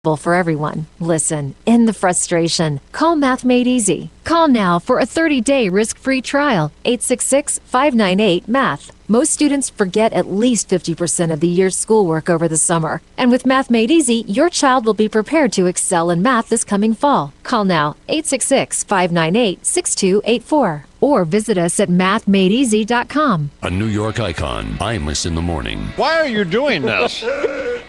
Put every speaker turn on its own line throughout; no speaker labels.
for everyone. Listen, in the frustration, call Math Made Easy. Call now for a 30-day risk-free trial. 866-598-MATH. Most students forget at least 50% of the year's schoolwork over the summer. And with Math Made Easy, your child will be prepared to excel in math this coming fall. Call now, 866-598-6284. Or visit us at mathmadeeasy.com.
A New York icon, Imus in the morning.
Why are you doing this?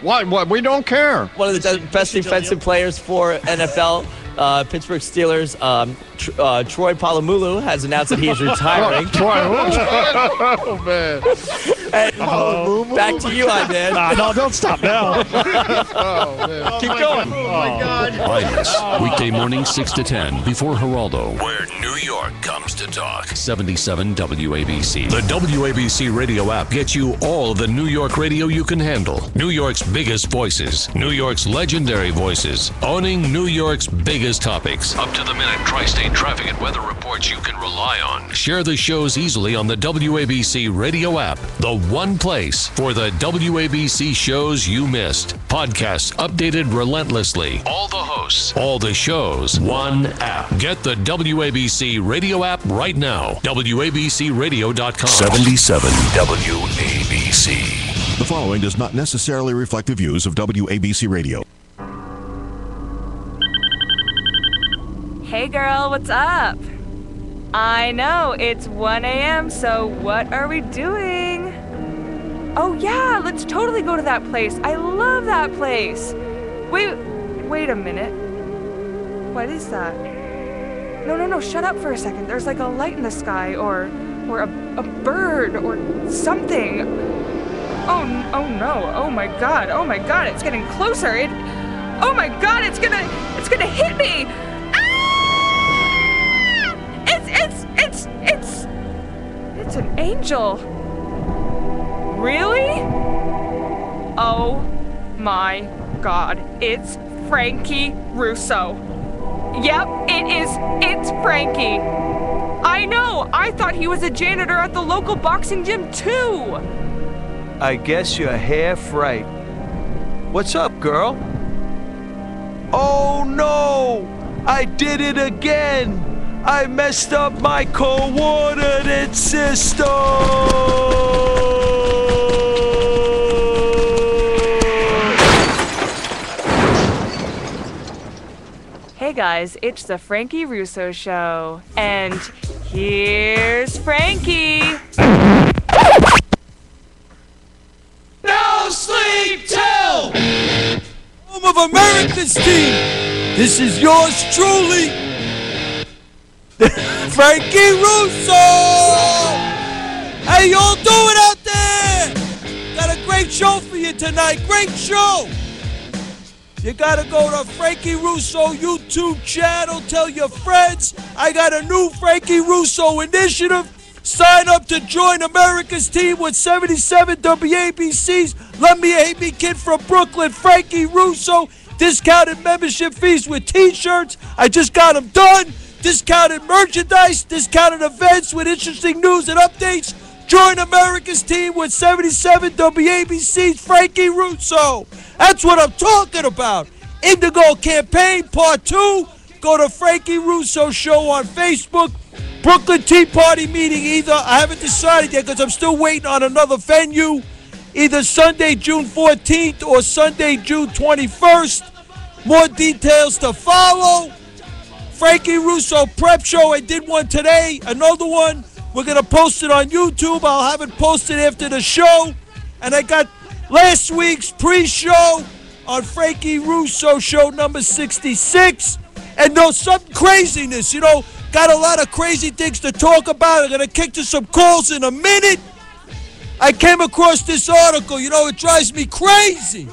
Why? We don't care.
One of the best defensive players for NFL, Pittsburgh Steelers, Troy Polamalu has announced that he is retiring.
Troy, oh, man.
And, back to you, man.
No, don't stop now.
Oh, man.
Keep going.
Oh, my God.
Imus, weekday morning 6 to 10 before Geraldo.
Where New York comes to talk.
77 WABC. The WABC radio app gets you all the New York radio you can handle. New York's biggest voices. New York's legendary voices. Owning New York's biggest topics.
Up-to-the-minute tri-state traffic and weather reports you can rely on.
Share the shows easily on the WABC radio app. The one place for the WABC shows you missed. Podcasts updated relentlessly.
All the hosts.
All the shows. One app. Get the WABC radio app right now. WABCRadio.com.
77 WABC.
The following does not necessarily reflect the views of WABC Radio.
Hey girl, what's up? I know, it's 1 a.m., so what are we doing? Oh yeah, let's totally go to that place. I love that place. Wait a minute. What is that? No, shut up for a second. There's like a light in the sky or a bird or something. Oh no, oh my god, it's getting closer. Oh my god, it's gonna hit me! It's an angel. Really? Oh my god, it's Frankie Russo. Yep, it's Frankie. I know, I thought he was a janitor at the local boxing gym too.
I guess you're half right. What's up, girl? Oh no! I did it again! I messed up my coordinate system!
Hey guys, it's the Frankie Russo Show. And here's Frankie!
No sleep till! Home of America's team! This is yours truly! Frankie Russo! How y'all doing out there? Got a great show for you tonight. Great show! You gotta go to Frankie Russo YouTube channel. Tell your friends I got a new Frankie Russo initiative. Sign up to join America's team with 77 WABC's Love Me or Hate Me kid from Brooklyn, Frankie Russo. Discounted membership fees with t-shirts. I just got them done. Discounted merchandise, discounted events with interesting news and updates. Join America's team with 77 WABC's Frankie Russo. That's what I'm talking about. Indigo Campaign Part 2. Go to Frankie Russo Show on Facebook. Brooklyn Tea Party meeting either. I haven't decided yet because I'm still waiting on another venue. Either Sunday, June 14th or Sunday, June 21st. More details to follow. Frankie Russo Prep Show. I did one today. Another one. We're going to post it on YouTube. I'll have it posted after the show. And I got last week's pre-show on Frankie Russo Show number 66. And no, some craziness, got a lot of crazy things to talk about. I'm going to kick to some calls in a minute. I came across this article. It drives me crazy.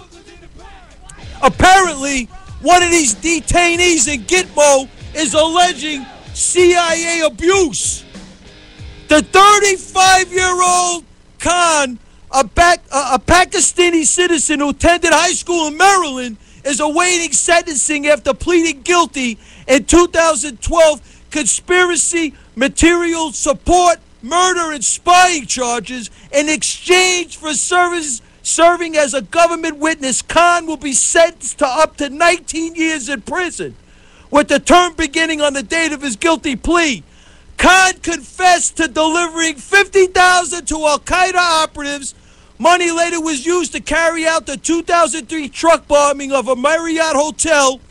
Apparently, one of these detainees in Gitmo is alleging CIA abuse. The 35-year-old Khan, a Pakistani citizen who attended high school in Maryland, is awaiting sentencing after pleading guilty in 2012 conspiracy, material support, murder, and spying charges in exchange for serving as a government witness, Khan will be sentenced to up to 19 years in prison, with the term beginning on the date of his guilty plea. Khan confessed to delivering $50,000 to al-Qaeda operatives. Money later was used to carry out the 2003 truck bombing of a Marriott hotel,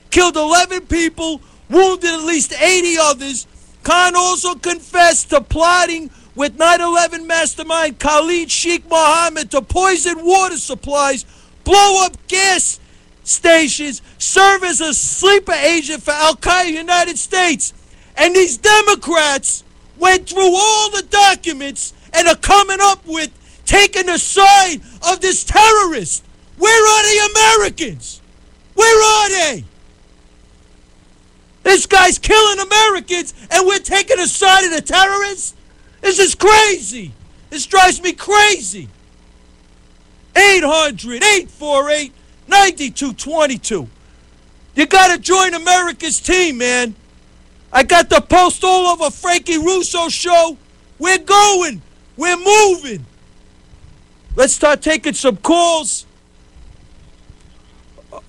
killed 11 people, wounded at least 80 others. Khan also confessed to plotting with 9/11 mastermind Khalid Sheikh Mohammed to poison water supplies, blow up gas stations, serve as a sleeper agent for Al-Qaeda United States. And these Democrats went through all the documents and are coming up with taking the side of this terrorist. Where are the Americans? Where are they? This guy's killing Americans and we're taking the side of the terrorists? This is crazy. This drives me crazy. 800-848-9222. You got to join America's team, man. I got the post all over Frankie Russo show. We're going. We're moving. Let's start taking some calls.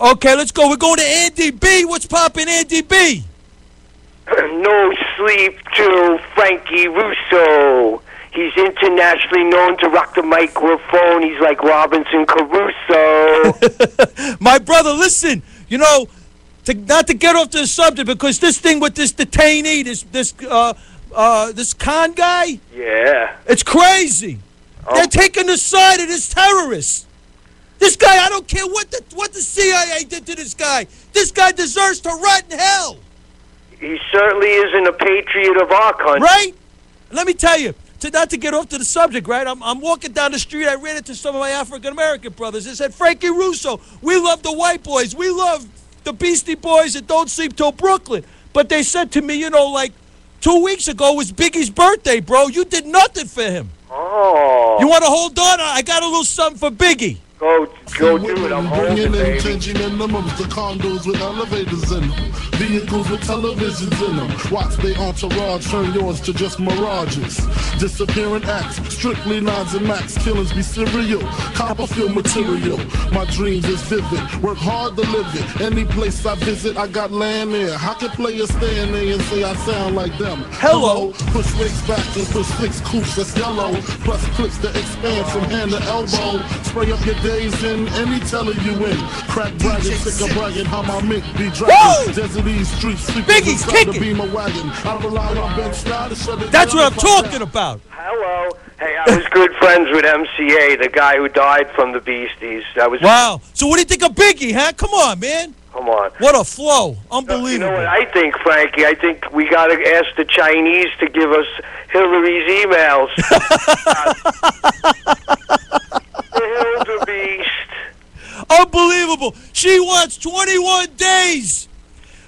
Okay, let's go. We're going to Andy B. What's poppin', Andy B?
No sleep to Frankie Russo. He's internationally known to rock the microphone. He's like Robinson Caruso.
My brother, listen, you know, not to get off the subject, because this thing with this detainee, this con guy,
yeah,
it's crazy. They're taking the side of this terrorist. This guy, I don't care what the CIA did to this guy. This guy deserves to rot in hell.
He certainly isn't a patriot of our country.
Right? Let me tell you, not to get off to the subject, right? I'm walking down the street. I ran into some of my African-American brothers. They said, Frankie Russo, we love the white boys. We love the Beastie Boys and Don't Sleep Till Brooklyn. But they said to me, you know, like 2 weeks ago was Biggie's birthday, bro. You did nothing for him.
Oh.
You want to hold on? I got a little something for Biggie.
Go do it. I'm holding, baby.
Changing minimums, the condos with elevators in them, vehicles with televisions in them. Watch they entourage turn yours to just mirages. Disappearing acts, strictly nines and max. Killings be serial, Copperfield material. My dreams is vivid, work hard to live it. Any place I visit, I got land there. How can players stand there and say I sound like them?
Hello.
Push wigs back and push six coops that's yellow. Plus clips that expand from hand to elbow. Spray up your days in any teller you in. Crack bragging, sick of bragging how my mink be dragging. Desert these streets,
Biggie's kicking.
The beam of wagon. I rely on Ben Style to shut it
That's
down.
what I'm talking about.
Hello. Hey, I was good friends with MCA, the guy who died from the Beasties. That was
wow. So what do you think of Biggie, huh? Come on, man.
Come on.
What a flow. Unbelievable.
You know what I think, Frankie? I think we got to ask the Chinese to give us Hillary's emails. The Hildebeest.
Unbelievable. She wants 21 days.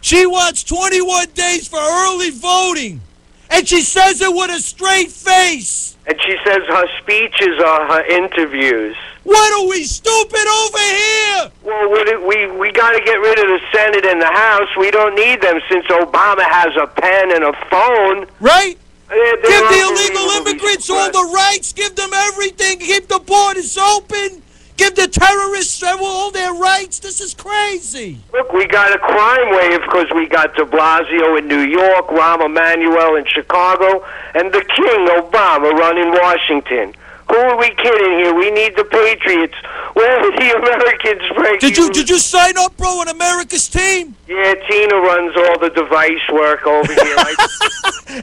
She wants 21 days for early voting. And she says it with a straight face.
And she says her speeches are her interviews.
What are we, stupid over here?
Well, we got to get rid of the Senate and the House. We don't need them since Obama has a pen and a phone.
Right?
They're
Give the illegal immigrants all the rights. Give them everything. Keep the borders open. Give the terrorists all their rights. This is crazy.
Look, we got a crime wave because we got de Blasio in New York, Rahm Emanuel in Chicago, and the King, Obama, running Washington. Who are we kidding here? We need the Patriots. Where are the Americans, Frankie?
Did you sign up, bro, on America's team?
Yeah, Tina runs all the device work over here.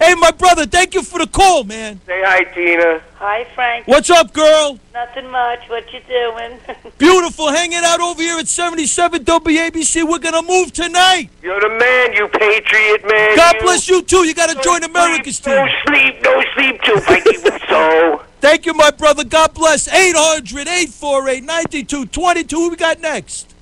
Hey, my brother, thank you for the call, man.
Say hi, Tina.
Hi, Frank.
What's up, girl?
Nothing much. What you doing?
Beautiful, hanging out over here at 77 WABC. We're going to move tonight.
You're the man, you patriot man.
God bless you, too. You got to join America's team.
No sleep, too, Frankie Russo.
Thank you, my brother. God bless. 800-848-9222. Who we got next?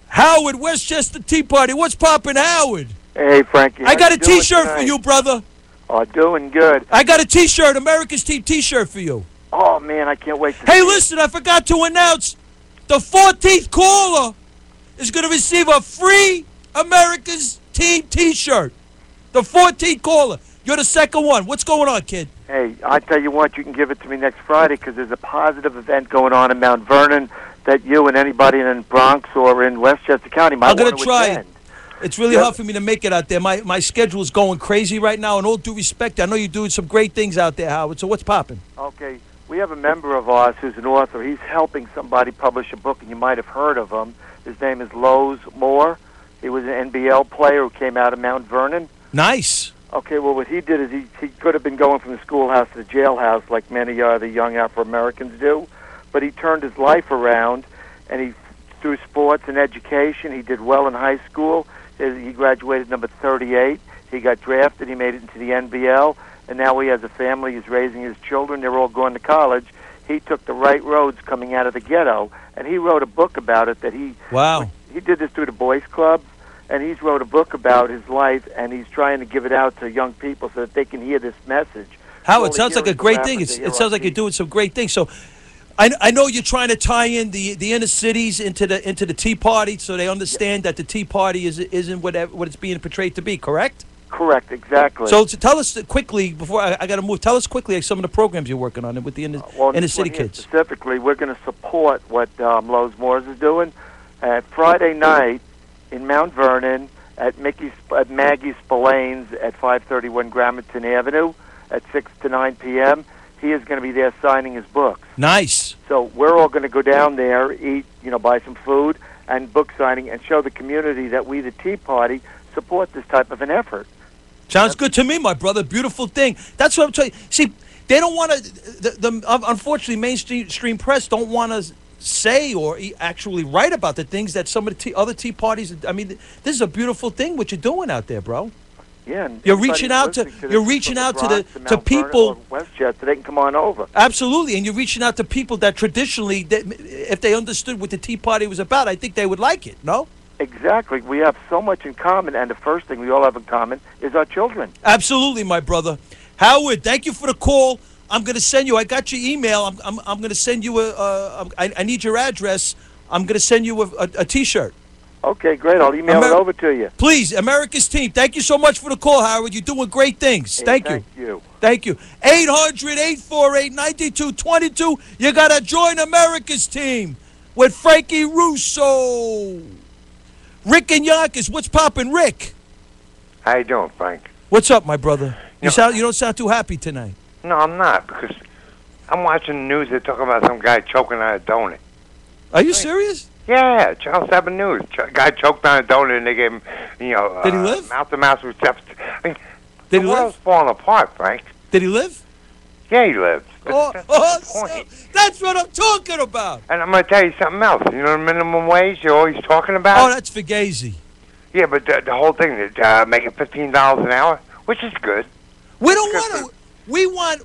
Howard, Westchester Tea Party. What's poppin', Howard?
Hey, Frankie.
I got a T-shirt for you, brother.
Oh, doing good.
I got a T-shirt, America's Team T-shirt for you.
Oh, man, I can't wait to
Hey, listen, I forgot to announce the 14th caller is going to receive a free America's Team T-shirt. The 14th caller. You're the second one. What's going on, kid?
Hey, I tell you what, you can give it to me next Friday because there's a positive event going on in Mount Vernon that you and anybody in Bronx or in Westchester County might
I'm going
want
to
to
try
attend.
it. It's really hard for me to make it out there. My schedule is going crazy right now. In all due respect, I know you're doing some great things out there, Howard. So what's popping?
Okay, we have a member of ours who's an author. He's helping somebody publish a book, and you might have heard of him. His name is Lowe's Moore. He was an NBL player who came out of Mount Vernon.
Nice.
Okay, well, what he did is he could have been going from the schoolhouse to the jailhouse like many other young Afro-Americans do, but he turned his life around, and he, through sports and education, he did well in high school. He graduated number 38. He got drafted. He made it into the NBL, and now he has a family. He's raising his children. They're all going to college. He took the right roads coming out of the ghetto, and he wrote a book about it that he...
Wow.
He did this through the boys' club, and he's wrote a book about his life, and he's trying to give it out to young people so that they can hear this message.
Howard, it sounds like a great thing. It sounds like you're doing some great things. So I know you're trying to tie in the inner cities into the Tea Party so they understand that the Tea Party isn't what it's being portrayed to be, correct?
Correct, exactly.
So tell us quickly, before I got to move, tell us quickly some of the programs you're working on with the inner city kids.
Specifically, we're going to support what Lowe's Moores is doing. Friday night in Mount Vernon at Maggie Spillane's at 531 Gramerton Avenue at 6 to 9 p.m., he is going to be there signing his books.
Nice.
So we're all going to go down there, eat, buy some food, and book signing, and show the community that we, the Tea Party, support this type of an effort.
Sounds good to me, my brother. Beautiful thing. That's what I'm telling you. See, they don't want to. Unfortunately, mainstream press don't want to say or actually write about the things that some of the other Tea Parties. I mean, this is a beautiful thing what you're doing out there, bro.
Yeah, and
you're reaching out to people.
Westchester, they can come on over.
Absolutely, and you're reaching out to people that traditionally, if they understood what the Tea Party was about, I think they would like it. No.
Exactly. We have so much in common, and the first thing we all have in common is our children.
Absolutely, my brother. Howard, thank you for the call. I'm going to send you. I got your email. I'm going to send you I need your address. I'm going to send you a T-shirt.
Okay, great. I'll email it over to you.
Please, America's Team. Thank you so much for the call, Howard. You're doing great things.
Hey,
thank you. Thank you. 800-848-9222. You got to join America's Team with Frankie Russo. Rick and Yonkers. What's poppin', Rick?
How you doing, Frank?
What's up, my brother? You don't sound too happy tonight.
No, I'm not, because I'm watching the news. They're talking about some guy choking on a donut.
Are you serious?
Yeah, Charles 7 News. Guy choked on a donut, and they gave him,
Did he live?
Mouth-to-mouth reception. I mean,
Did
the
he
world's falling apart, Frank.
Did he live?
Yeah, he lived.
That's what I'm talking about.
And I'm going to tell you something else. You know the minimum wage you're always talking about?
Oh, that's Fugazi.
Yeah, but the whole thing is making $15 an hour, which is good.
We don't want to. We want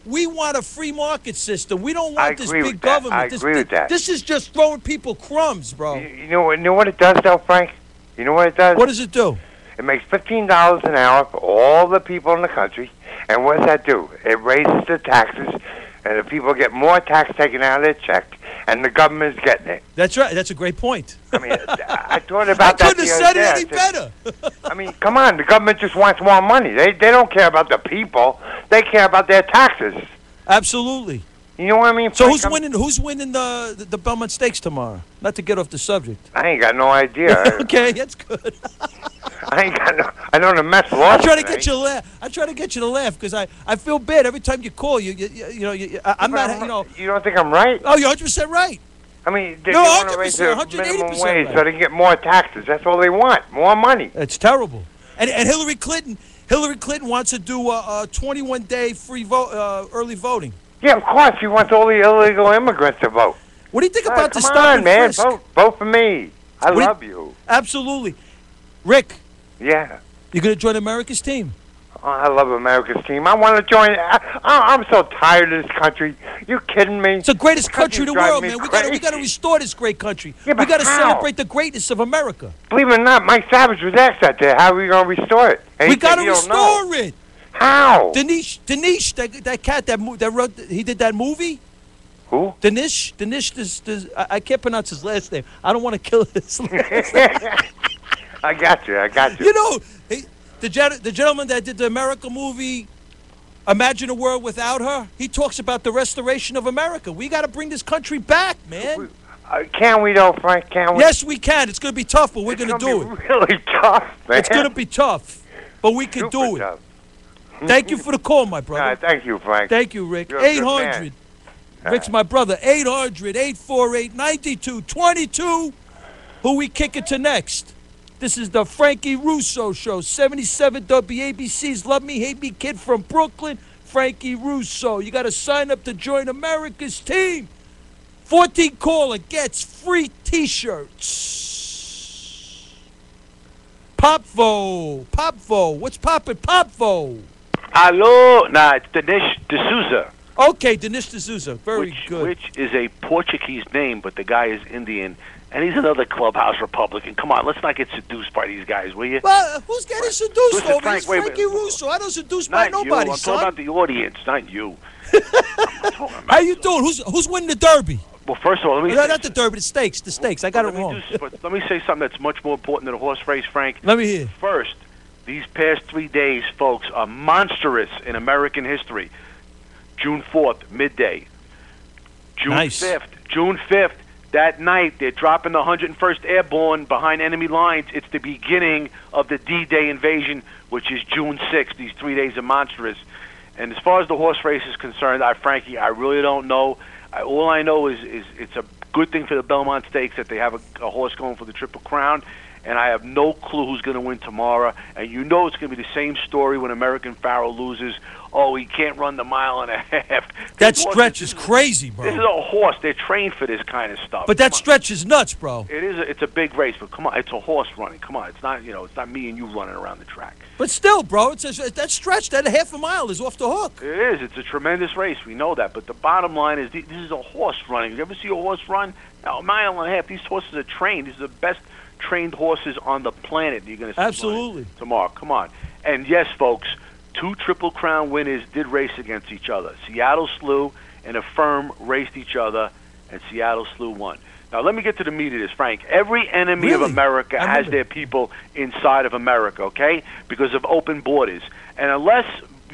a free market system. We don't want this big government.
I agree with that.
This is just throwing people crumbs, bro.
You know what it does, though, Frank? You know what it does?
What does it do?
It makes $15 an hour for all the people in the country. And what does that do? It raises the taxes, and the people get more tax taken out of their check, and the government's getting it.
That's right. That's a great point.
I mean, I thought about that.
I couldn't have said it any better.
I mean, come on. The government just wants more money. They don't care about the people. They care about their taxes.
Absolutely.
You know what I mean?
So who's winning the Belmont Stakes tomorrow? Not to get off the subject.
I ain't got no idea.
Okay, that's good.
I know the Mets lost.
I try to get you to laugh. I try to get you to laugh because I feel bad every time you call. I'm not.
You don't think I'm right?
Oh, you're 100% right.
I mean, they want to raise the minimum wage so they can get more taxes. That's all they want. More money.
It's terrible. And Hillary Clinton wants to do a 21-day free early voting.
Yeah, of course. She wants all the illegal immigrants to vote.
What do you think about the stop
and
frisk?
Come on, man. Vote for me. I love you.
Absolutely. Rick.
Yeah.
You're going to join America's Team?
Oh, I love America's Team. I want to join. I'm so tired of this country. You kidding me?
It's the greatest country in the world, man. We got to restore this great country.
Yeah,
we got to
how?
celebrate the greatnest of America.
Believe it or not, Mike Savage was asked that day. How are we going to restore it? And
We got to restore it.
How?
Dinesh, that cat that wrote, he did that movie.
Who?
Dinesh, I can't pronounce his last name. I don't want to kill his last name.
I got you.
You know, the gentleman that did the America movie, Imagine a world without her. He talks about the restoration of America. We got to bring this country back, man.
Can we, though, Frank? Can we?
Yes, we can. It's going to be tough, but we're going to do it.
Really tough, man.
It's going to be tough, but we can do it.
Tough.
Thank you for the call, my brother.
Thank you, Frank.
Thank you, Rick.
You're a good
800.
man.
Rick's my brother. 800-848-9222. Who we kicking to next? This is the Frankie Russo Show. 77 WABC's Love Me, Hate Me kid from Brooklyn. Frankie Russo. You got to sign up to join America's team. 14 caller gets free T-shirts. Popvo. What's poppin', Popvo?
Hello. Nah, it's Dinesh D'Souza.
Okay, Dinesh D'Souza. Very good.
Which is a Portuguese name, but the guy is Indian. And he's another clubhouse Republican. Come on, let's not get seduced by these guys, will you?
Well, who's getting seduced
Listen,
over?
Frank,
It's
wait a
Frankie
minute.
Russo. I don't seduce by
Not
nobody,
you. I'm
son.
talking about the audience, not you.
How you doing? Who's winning the Derby?
Well, first of all, let me
No, not the Derby, the stakes. The stakes. I got it wrong.
Let me say something that's much more important than a horse race, Frank.
Let me hear.
First, these past 3 days, folks, are monstrous in American history. June 4th, midday. June 5th, that night, they're dropping the 101st Airborne behind enemy lines. It's the beginning of the D-Day invasion, which is June 6th. These 3 days are monstrous. And as far as the horse race is concerned, Frankie, I really don't know. All I know is it's a good thing for the Belmont Stakes that they have a horse going for the Triple Crown, and I have no clue who's going to win tomorrow. And you know it's going to be the same story when American Pharoah loses. Oh, he can't run the mile and a half.
That stretch is crazy, bro.
This is a horse. They're trained for this kind of stuff.
But that stretch is nuts, bro.
It is. It's a big race, but come on, it's a horse running. Come on, it's not. It's not me and you running around the track.
But still, bro, that stretch, that half a mile is off the hook.
It is. It's a tremendous race. We know that. But the bottom line is, this is a horse running. You ever see a horse run? Now, a mile and a half. These horses are trained. These are the best trained horses on the planet. You're going to see
absolutely
tomorrow. Come on. And yes, folks, 2 Triple Crown winners did race against each other. Seattle Slew and Affirm raced each other, and Seattle Slew won. Now, let me get to the meat of this, Frank. Every enemy of America has their people inside of America, okay, because of open borders. And unless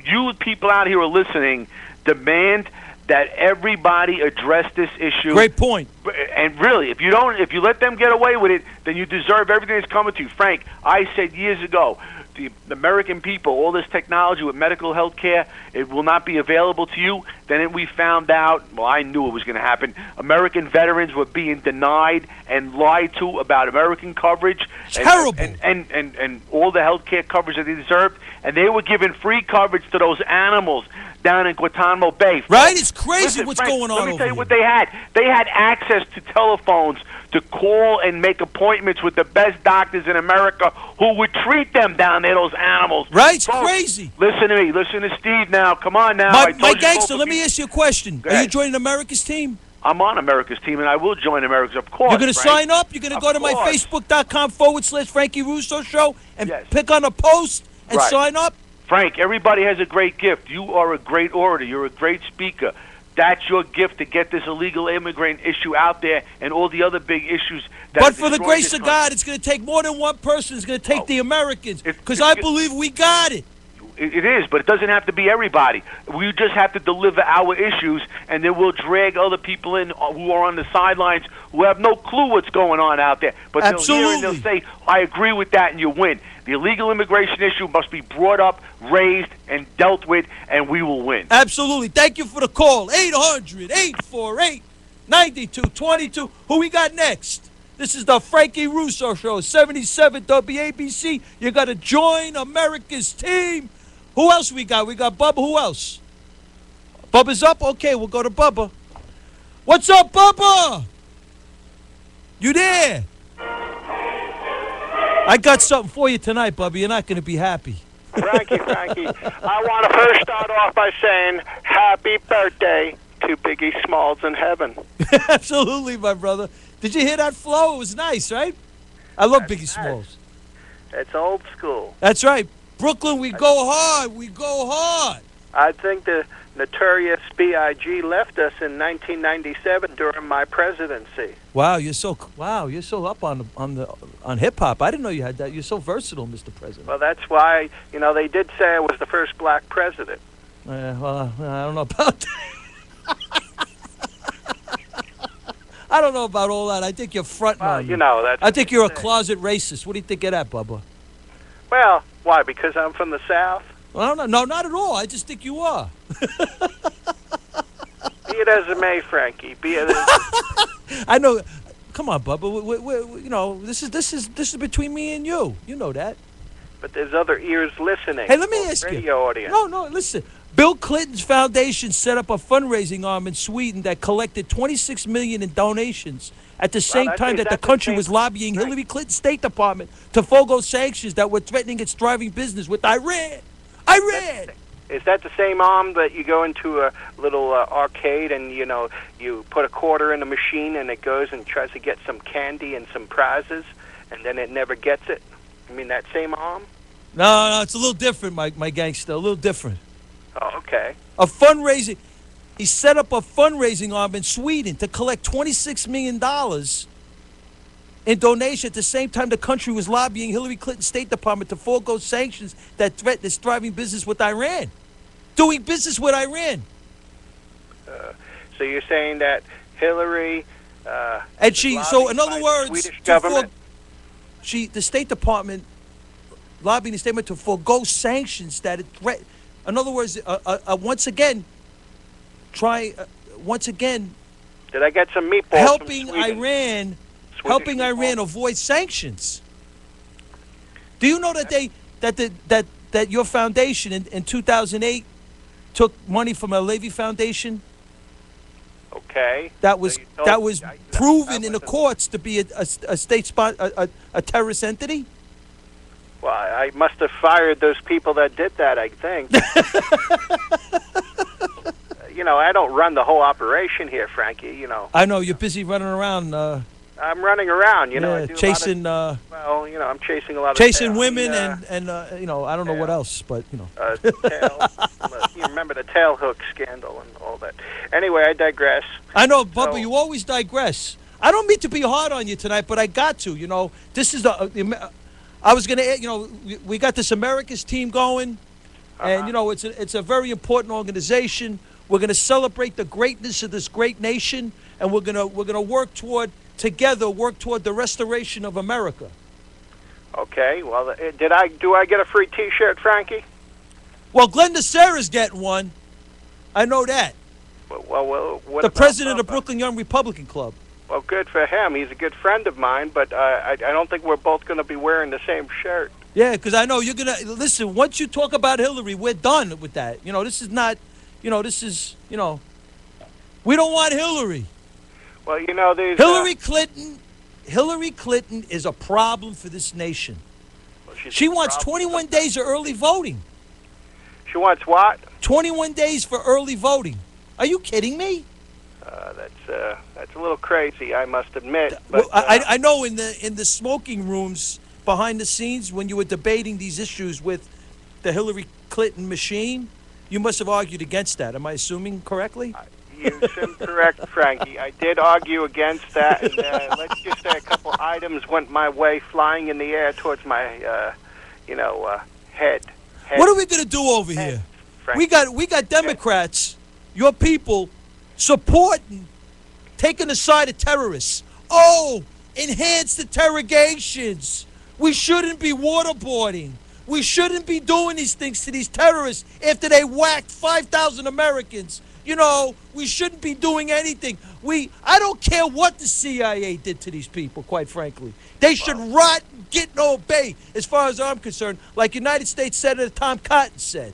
you people out here are listening, demand that everybody address this issue.
Great point.
And really, if you let them get away with it, then you deserve everything that's coming to you. Frank, I said years ago, the American people, all this technology with medical health care, it will not be available to you. Then we found out, well, I knew it was going to happen, American veterans were being denied and lied to about American coverage.
Terrible.
And all the health care coverage that they deserved. And they were giving free coverage to those animals down in Guantanamo Bay.
Right? It's crazy.
Listen,
what's
Frank,
going on
let me
over
tell you
here.
what they had. They had access to telephones to call and make appointments with the best doctors in America who would treat them down there, those animals.
Right? It's
Folks,
crazy.
Listen to me. Listen to Steve now. Come on now.
My gangster, let me ask you a question. Are you joining America's team?
I'm on America's team, and I will join America's, of course.
You're going to
Frank.
sign up? You're going to go to my
course.
Facebook.com/Frankie Russo Show and pick on a post and sign up?
Frank, everybody has a great gift. You are a great orator. You're a great speaker. That's your gift to get this illegal immigrant issue out there and all the other big issues.
But for the grace of God, it's going to take more than one person. It's going to take the Americans because I believe we got it.
It is, but it doesn't have to be everybody. We just have to deliver our issues, and then we'll drag other people in who are on the sidelines who have no clue what's going on out there. But they'll hear and they'll say, I agree with that, and you win. The illegal immigration issue must be brought up, raised, and dealt with, and we will win.
Absolutely. Thank you for the call. 800-848-9222. Who we got next? This is the Frankie Russo Show, 77 WABC. You got to join America's team. Who else we got? We got Bubba. Who else? Bubba's up? Okay, we'll go to Bubba. What's up, Bubba? You there? I got something for you tonight, Bubba. You're not going to be happy.
Frankie, I want to first start off by saying happy birthday to Biggie Smalls in heaven.
Absolutely, my brother. Did you hear that flow? It was nice, right? I love Biggie Smalls.
It's old school.
That's right. Brooklyn, we go hard. We go hard.
I think the notorious B.I.G. left us in 1997 during my presidency.
Wow, you're so up on hip hop. I didn't know you had that. You're so versatile, Mr. President.
Well, that's why they did say I was the first black president.
Well, I don't know about that. I don't know about all that. I think you're fronting on me.
You know, that's.
I think you're a closet racist. What do you think of that, Bubba?
Well, why? Because I'm from the South?
Well, no, not at all. I just think you are.
Be it as it may, Frankie. Be it as...
I know. Come on, Bubba. You know, this is between me and you. You know that.
But there's other ears listening.
Hey, let me ask you.
Radio audience.
No, listen. Bill Clinton's foundation set up a fundraising arm in Sweden that collected $26 million in donations at the same time that the country was lobbying Hillary Clinton's State Department to forego sanctions that were threatening its thriving business with Iran.
Is that the same arm that you go into a little arcade and, you know, you put a quarter in the machine and it goes and tries to get some candy and some prizes and then it never gets it? You mean that same arm?
No, it's a little different, my gangster. A little different.
Oh, okay.
A fundraising. He set up a fundraising arm in Sweden to collect $26 million in donation at the same time the country was lobbying Hillary Clinton's State Department to forego sanctions that threaten its thriving business with Iran. Doing business with Iran.
So you're saying that Hillary...
and she, so in other words...
Swedish government?
The State Department lobbying the statement to forego sanctions that it threatened. In other words, once again...
Did I get some meatballs
helping
from Sweden?
Helping Iran avoid sanctions. Do you know that that your foundation in 2008 took money from a Levy Foundation?
Okay.
That was proven in the courts to be a state a terrorist entity.
Well, I must have fired those people that did that, I think. You know, I don't run the whole operation here, Frankie, you know.
I know, you're busy running around.
I'm running around, you know.
Yeah,
I do
chasing...
well, you know, I'm chasing a lot of...
Chasing women and you know, I don't know what else, but, you know.
You remember the tail hook scandal and all that. Anyway, I digress.
I know, Bubba, you always digress. I don't mean to be hard on you tonight, but I got to, you know. This is I was going to, you know, we got this America's team going, and, you know, it's a very important organization. We're going to celebrate the greatness of this great nation, and we're going to work toward the restoration of America.
Okay. Well, do I get a free T-shirt, Frankie?
Well, Glenda Sarah's getting one. I know that.
Well, what
the
about
president of Brooklyn Young Republican Club.
Well, good for him. He's a good friend of mine, but I don't think we're both going to be wearing the same shirt.
Yeah, because I know you're going to... Listen, once you talk about Hillary, we're done with that. You know, this is not... You know, this is... You know... We don't want Hillary.
Well, you know, there's...
Hillary Clinton is a problem for this nation.
Well,
she wants 21 days of early voting.
She wants what?
21 days for early voting. Are you kidding me?
That's a little crazy, I must admit. But,
I know in the smoking rooms behind the scenes when you were debating these issues with the Hillary Clinton machine, you must have argued against that. Am I assuming correctly?
You seem correct, Frankie. I did argue against that, and let's just say a couple items went my way, flying in the air towards my, head.
What are we going to do over here?
Frankie.
We got Democrats, your people, supporting, taking the side of terrorists. Oh, enhanced interrogations. We shouldn't be waterboarding. We shouldn't be doing these things to these terrorists after they whacked 5,000 Americans. You know, we shouldn't be doing anything. I don't care what the CIA did to these people, quite frankly. They should rot and get no obey, as far as I'm concerned, like United States Senator Tom Cotton said.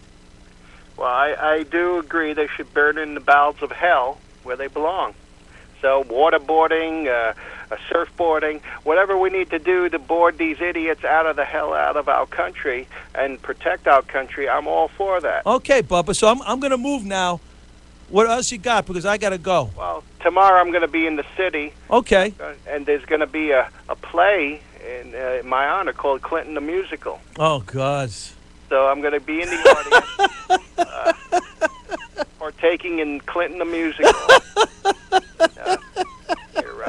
Well, I do agree they should burn in the bowels of hell where they belong. So waterboarding, surfboarding, whatever we need to do to board these idiots out of our country and protect our country, I'm all for that.
Okay, Bubba, so I'm going to move now. What else you got? Because I got to go.
Well, tomorrow I'm going to be in the city.
Okay.
And there's going to be a play in my honor called Clinton the Musical.
Oh, God.
So I'm going to be in the audience partaking in Clinton the Musical.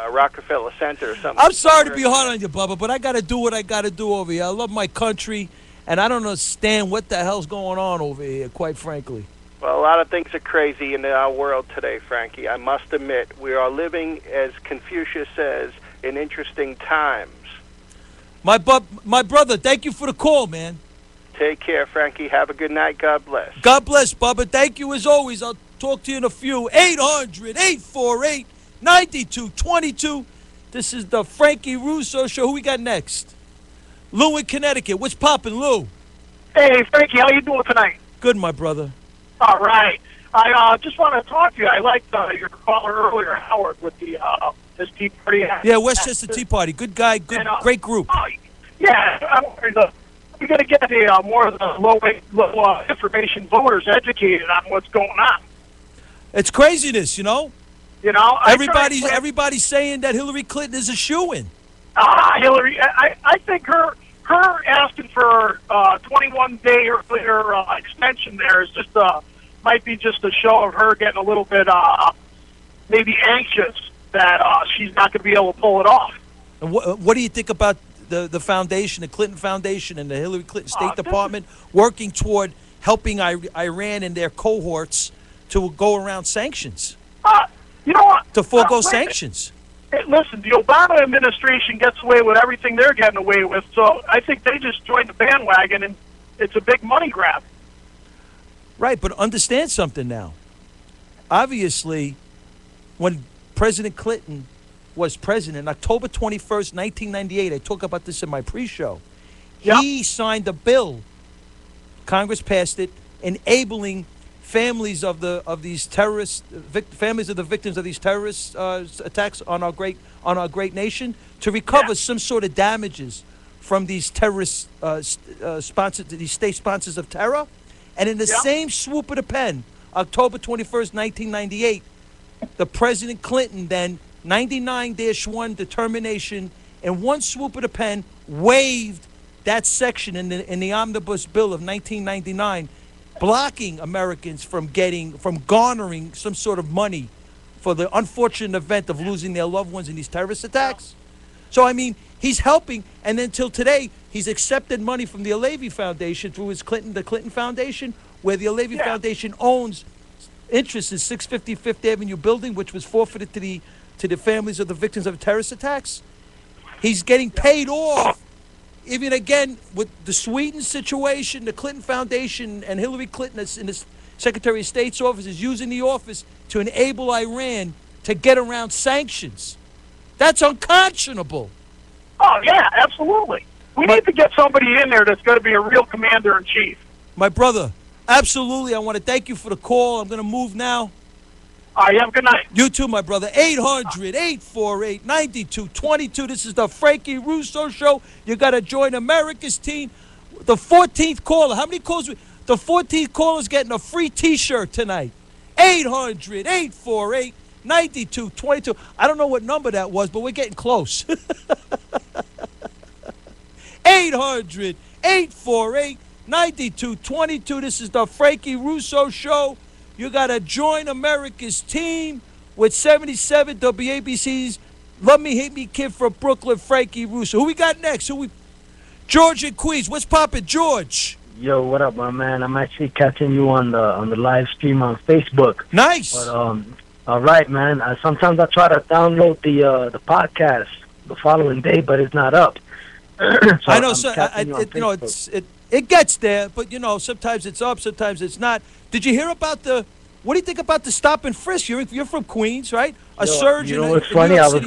Rockefeller Center or something.
I'm sorry to be hard on you, Bubba, but I got to do what I got to do over here. I love my country, and I don't understand what the hell's going on over here, quite frankly.
Well, a lot of things are crazy in our world today, Frankie. I must admit, we are living, as Confucius says, in interesting times.
My brother, thank you for the call, man.
Take care, Frankie. Have a good night. God bless.
God bless, Bubba. Thank you as always. I'll talk to you in a few. 800-848-9222. This is the Frankie Russo Show. Who we got next? Lou in Connecticut. What's poppin', Lou?
Hey, Frankie, how you doing tonight?
Good, my brother.
All right. I just want to talk to you. I liked your caller earlier, Howard, with the this Tea Party.
Yeah, Westchester Tea Party. Good guy. Good, great group.
Yeah, I'm worried we're going to get the more of the low information voters educated on what's going on.
It's craziness, you know.
You know,
everybody's saying that Hillary Clinton is a shoo-in.
Hillary, I think her asking for 21-day earlier extension there is just might be just a show of her getting a little bit maybe anxious that she's not going to be able to pull it off.
And what do you think about the foundation, the Clinton Foundation, and the Hillary Clinton State Department working toward helping Iran and their cohorts to go around sanctions?
You know what?
To forego sanctions.
Hey, listen, the Obama administration gets away with everything they're getting away with, so I think they just joined the bandwagon, and it's a big money grab.
Right, but understand something now. Obviously, when President Clinton was president, October 21st, 1998, I talk about this in my pre-show, he signed a bill, Congress passed it, enabling families of these terrorists, families of the victims of these terrorist attacks on our great nation, to recover some sort of damages from these terrorist sponsors, these state sponsors of terror. And in the same swoop of the pen, October 21st, 1998, the President Clinton then 99-1 determination in one swoop of the pen waived that section in the omnibus bill of 1999, blocking Americans from garnering some sort of money for the unfortunate event of losing their loved ones in these terrorist attacks. So, I mean, he's helping, and then till today, he's accepted money from the Alavi Foundation through the Clinton Foundation, where the Alavi Foundation owns interest in 650 Fifth Avenue building, which was forfeited to the families of the victims of terrorist attacks. He's getting paid off. Even again, with the Sweden situation, the Clinton Foundation and Hillary Clinton in the Secretary of State's office is using the office to enable Iran to get around sanctions. That's unconscionable.
Oh, yeah, absolutely. We need to get somebody in there that's going to be a real commander-in-chief.
My brother, absolutely. I want to thank you for the call. I'm going to move now.
All right, have a good night.
You too, my brother. 800-848-9222. This is the Frankie Russo Show. You got to join America's team. The 14th caller. How many calls? The 14th caller's getting a free T-shirt tonight. 800-848-9222. I don't know what number that was, but we're getting close. 800-848-9222. This is the Frankie Russo Show. You got to join America's team with 77 WABC's Love Me, Hate Me Kid from Brooklyn, Frankie Russo. Who we got next? George in Queens. What's poppin', George?
Yo, what up, my man? I'm actually catching you on the live stream on Facebook.
Nice.
But, all right, man. Sometimes I try to download the podcast the following day, but it's not up. So
I know, it gets there, but sometimes it's up, sometimes it's not. Did you hear about what do you think about the stop and frisk? You're from Queens, right? A surge.
You know what's funny? I was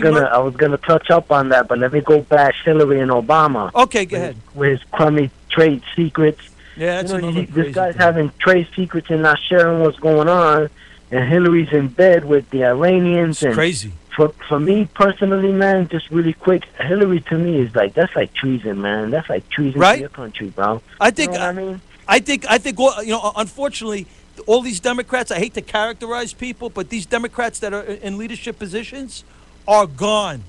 gonna touch up on that, but let me go back Hillary and Obama.
Okay, go ahead.
With his crummy trade secrets.
Yeah, that's
this guy's having trade secrets and not sharing what's going on, and Hillary's in bed with the Iranians.
It's crazy.
For me personally, man, just really quick, Hillary to me is that's like treason, man. That's like treason to your country, bro.
I think.
You know what I mean?
I think. Unfortunately, all these Democrats. I hate to characterize people, but these Democrats that are in leadership positions are gone.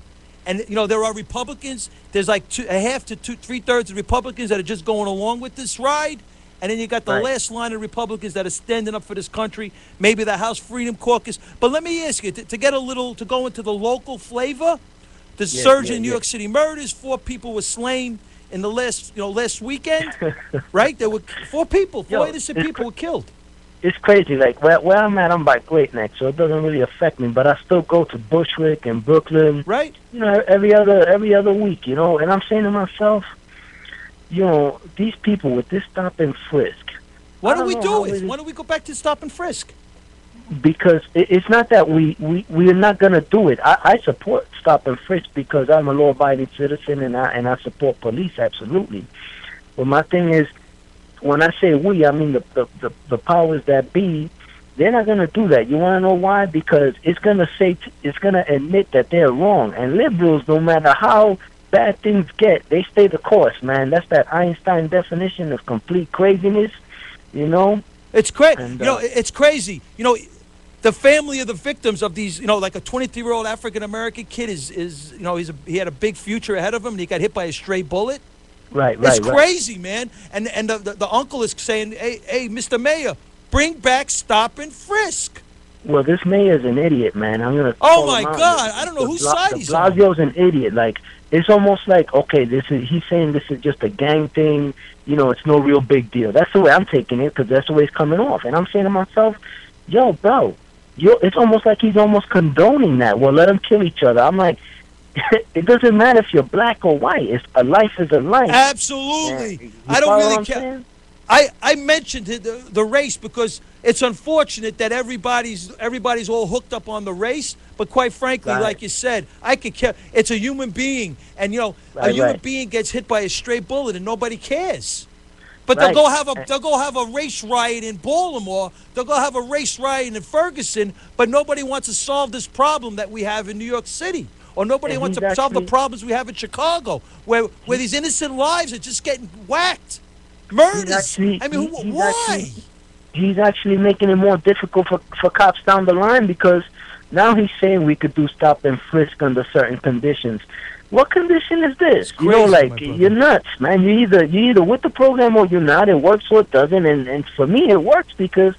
And there are Republicans. There's like a half to three-thirds of Republicans that are just going along with this ride. And then you got the last line of Republicans that are standing up for this country, maybe the House Freedom Caucus. But let me ask you, to go into the local flavor, the surge in New York City murders, 4 people were slain in the last weekend, right? There were 4 innocent people were killed.
it's crazy. Like where I'm at, I'm by Great Neck, so it doesn't really affect me. But I still go to Bushwick and Brooklyn,
right?
You know, every other week. You know, and I'm saying to myself, you know, these people with this stop and frisk.
Why don't we do it? Why don't we go back to stop and frisk?
Because it's not that we're not gonna do it. I support stop and frisk because I'm a law-abiding citizen and I support police absolutely. But my thing is, when I say we, I mean the powers that be. They're not gonna do that. You wanna know why? Because it's gonna admit that they're wrong. And liberals, no matter how bad things get, they stay the course, man. That's that Einstein definition of complete craziness. You know.
It's crazy. You know, it's crazy. You know, the family of the victims of these, you know, like a 23-year-old African-American kid is you know, he had a big future ahead of him, and he got hit by a stray bullet.
Right.
It's crazy, man. And the uncle is saying, hey, Mr. Mayor, bring back stop and frisk.
Well, this mayor's an idiot, man. I'm gonna.
Oh my God! I don't know whose side he's on.
Blasio's an idiot. Like, it's almost like, okay, he's saying this is just a gang thing. You know, it's no real big deal. That's the way I'm taking it, because that's the way it's coming off. And I'm saying to myself, yo, bro, it's almost like he's almost condoning that. Well, let them kill each other. I'm like, it doesn't matter if you're black or white. A life is a life.
Absolutely. I don't really care. I mentioned the race because it's unfortunate that everybody's all hooked up on the race. But quite frankly, like you said, I could care. It's a human being, and you know, a human being gets hit by a stray bullet, and nobody cares. But they'll go have a race riot in Baltimore. They'll go have a race riot in Ferguson. But nobody wants to solve this problem that we have in New York City, or nobody wants to solve the problems we have in Chicago, where these innocent lives are just getting whacked. Murders. I mean, why?
He's actually making it more difficult for cops down the line, because now he's saying we could do stop and frisk under certain conditions. What condition is this?
Crazy,
you know, like, you're nuts, man. You're either with the program or you're not. It works or it doesn't. And for me, it works because,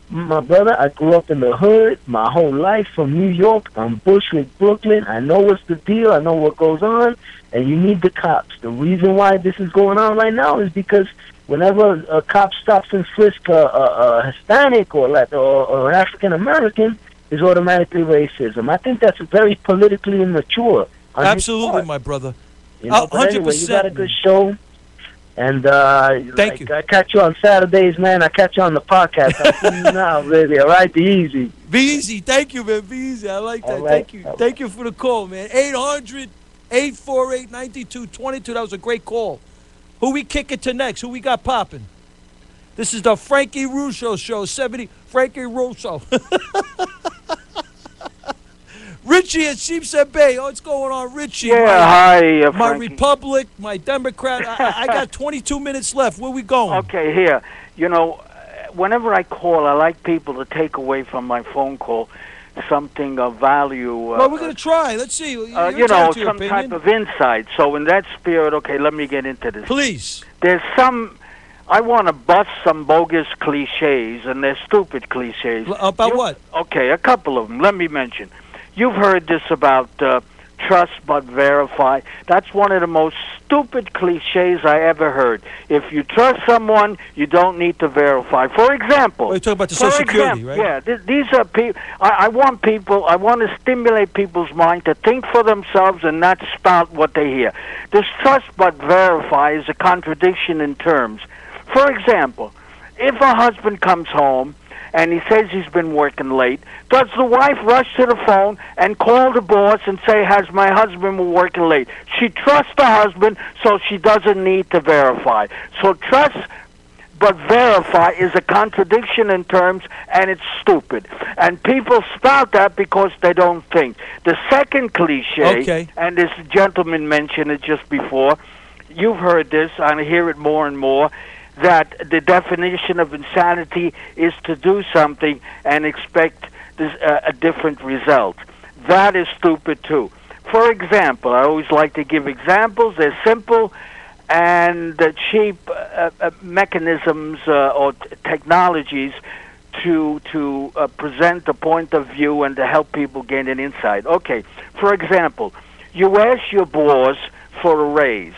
my brother, I grew up in the hood my whole life from New York. I'm Bushwick, Brooklyn. I know what's the deal. I know what goes on. And you need the cops. The reason why this is going on right now is because whenever a cop stops and frisks a Hispanic or African American, is automatically racism. I think that's very politically immature.
Absolutely, my brother.
You know,
100%.
Anyway, you got a good show. And
thank you.
I catch you on Saturdays, man. I catch you on the podcast. I'll see you now, baby. All right, be easy.
Be easy. Thank you, man. Be easy. I like that.
Right.
Thank you. Thank you for the call, man. 800-848-9222. That was a great call. Who we kicking to next? Who we got popping? This is the Frankie Russo Show. Frankie Russo. Richie at Sheepshead Bay. What's going on, Richie?
Hi,
my
Frankie.
Republic, my Democrat. I got 22 minutes left. Where we going?
Okay, here. You know, whenever I call, I like people to take away from my phone call something of value.
Well, we're going to try. Let's see.
You know, some type of insight. So in that spirit, okay, let me get into this.
Please.
There's I want to bust some bogus cliches, and they're stupid cliches.
About what?
Okay, a couple of them. Let me mention. You've heard this about trust but verify. That's one of the most stupid cliches I ever heard. If you trust someone, you don't need to verify. For example...
You're talking about the Social Security, right?
Yeah, these are people... I want to stimulate people's mind to think for themselves and not spout what they hear. This trust but verify is a contradiction in terms. For example, if a husband comes home and he says he's been working late, does the wife rush to the phone and call the boss and say, has my husband been working late? She trusts the husband, so she doesn't need to verify. So trust but verify is a contradiction in terms, and it's stupid. And people spout that because they don't think. The second cliche, and this gentleman mentioned it just before, you've heard this, and I hear it more and more, that the definition of insanity is to do something and expect a different result. That is stupid too. For example, I always like to give examples. They're simple and cheap mechanisms or technologies to present a point of view and to help people gain an insight. Okay, for example, you ask your boss for a raise.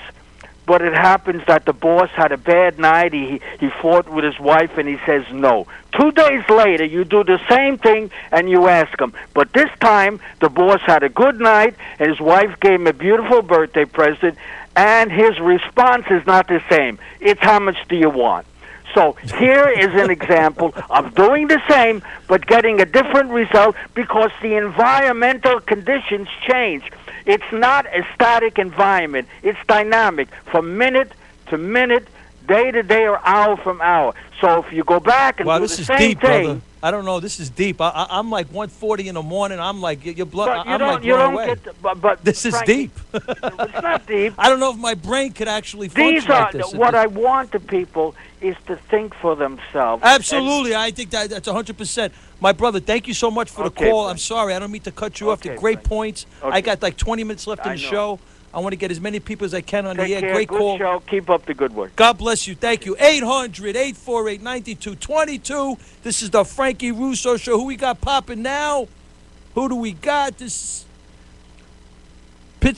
but it happens that the boss had a bad night. He fought with his wife, and he says no. 2 days later, you do the same thing, and you ask him. But this time, the boss had a good night, and his wife gave him a beautiful birthday present, and his response is not the same. It's how much do you want? So here is an example of doing the same, but getting a different result because the environmental conditions change. It's not a static environment. It's dynamic from minute to minute, day to day, or hour from hour. So if you go back and do the
this is
same
deep,
thing,
brother. I don't know. This is deep. I'm like 1:40 in the morning. I'm like, your blood.
but you
I'm
don't,
like
you
blown
don't
away.
get. But
This is
Frankie,
deep.
It's not deep.
I don't know if my brain could actually function
These are
like this.
what I want the people is to think for themselves.
Absolutely. I think that's 100%. My brother, thank you so much for the
Okay,
call.
Frank.
I'm sorry. I don't mean to cut you off. The great points.
Okay.
I got like 20 minutes left in
I
the
know.
show. I want to get as many people as I can on
Take
the air.
care.
Great
Good
call.
show. Keep up the good work.
God bless you. Thank you. 800-848-9222. This is the Frankie Russo Show. Who we got popping now? Who do we got? This